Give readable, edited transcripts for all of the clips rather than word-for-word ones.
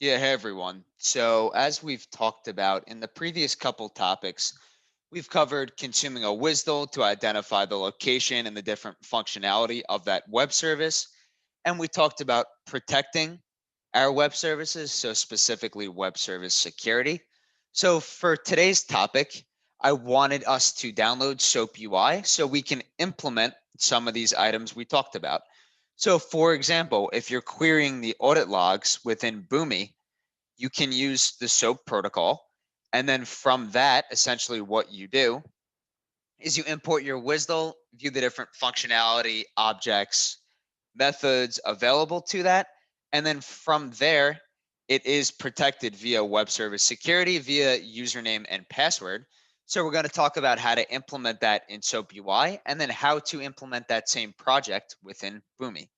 Yeah, hey everyone. So, as we've talked about in the previous couple topics, we've covered consuming a WSDL to identify the location and the different functionality of that web service. And we talked about protecting our web services, so specifically web service security. So, for today's topic, I wanted us to download SOAP UI so we can implement some of these items we talked about. So, for example, if you're querying the audit logs within Boomi, you can use the SOAP protocol. And then from that, essentially what you do is you import your WSDL, view the different functionality, objects, methods available to that. And then from there, it is protected via web service security, via username and password. So we're going to talk about how to implement that in SOAP UI and then how to implement that same project within Boomi.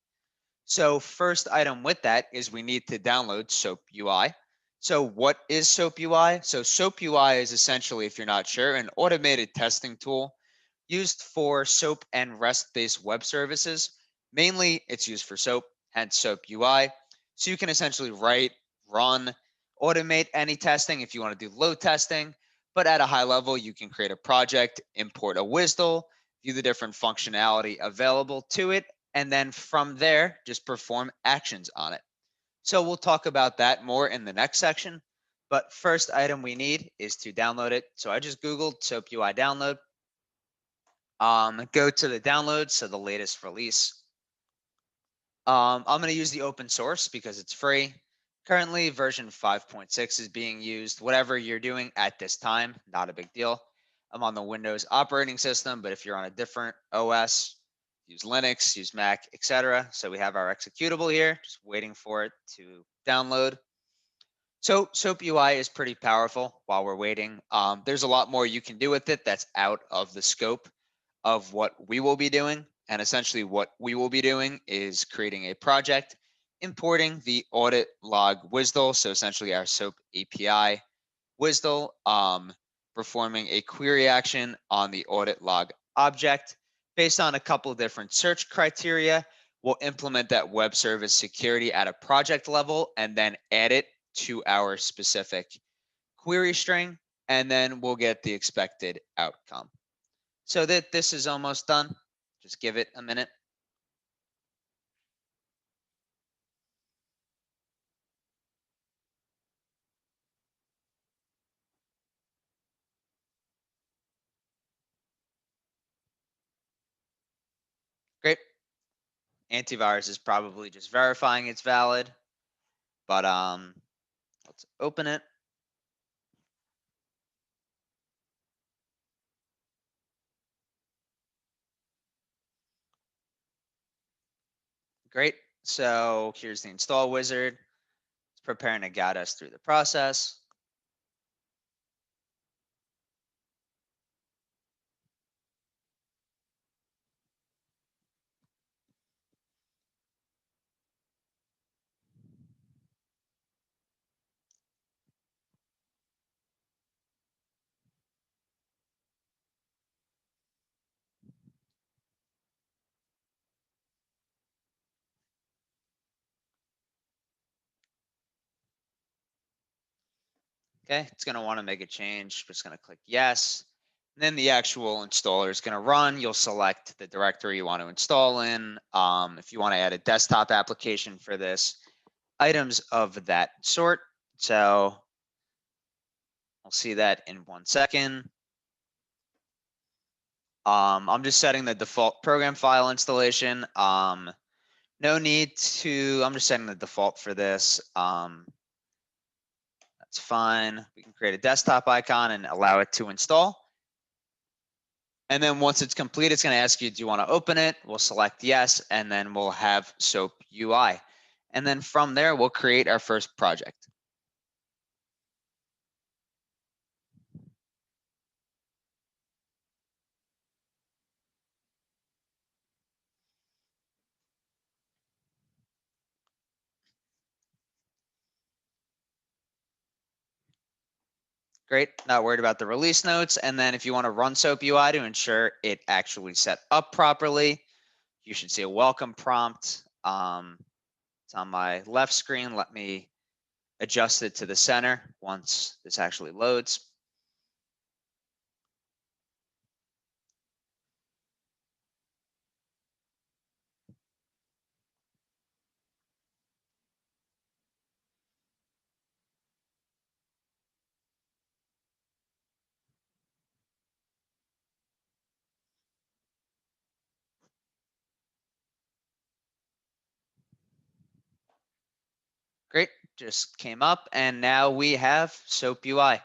So first item with that is we need to download SOAP UI. So what is SOAP UI? So SOAP UI is essentially, if you're not sure, an automated testing tool used for SOAP and REST-based web services. Mainly, it's used for SOAP, hence SOAP UI. So you can essentially write, run, automate any testing if you want to do load testing. But at a high level, you can create a project, import a WSDL, view the different functionality available to it, and then from there, just perform actions on it. So we'll talk about that more in the next section. But first item we need is to download it. So I just Googled SOAP UI download. Go to the download, so the latest release. I'm going to use the open source because it's free. Currently, version 5.6 is being used. Whatever you're doing at this time, not a big deal. I'm on the Windows operating system, but if you're on a different OS, use Linux, use Mac, etc. So we have our executable here, just waiting for it to download. So SOAP UI is pretty powerful while we're waiting. There's a lot more you can do with it that's out of the scope of what we will be doing. And essentially what we will be doing is creating a project, importing the audit log WSDL, so essentially our SOAP API WSDL, performing a query action on the audit log object based on a couple different search criteria. We'll implement that web service security at a project level and then add it to our specific query string, and then we'll get the expected outcome. So that this is almost done. Just give it a minute. Great. Antivirus is probably just verifying it's valid, but let's open it. Great. So here's the install wizard. It's preparing to guide us through the process. Okay, it's going to want to make a change. Just going to click yes. And then the actual installer is going to run. You'll select the directory you want to install in. If you want to add a desktop application for this, items of that sort. So we'll see that in 1 second. I'm just setting the default program file installation. No need to, I'm just setting the default for this. That's fine. We can create a desktop icon and allow it to install. And then once it's complete, it's going to ask you, do you want to open it? We'll select yes, and then we'll have SOAP UI. And then from there, we'll create our first project. Great, not worried about the release notes. And then if you want to run SOAP UI to ensure it actually set up properly, you should see a welcome prompt. It's on my left screen. Let me adjust it to the center once this actually loads. Great, just came up, and now we have SOAP UI.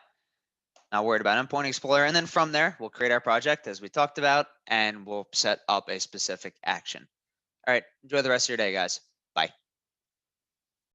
Not worried about Endpoint Explorer. And then from there, we'll create our project as we talked about, and we'll set up a specific action. All right, enjoy the rest of your day, guys. Bye.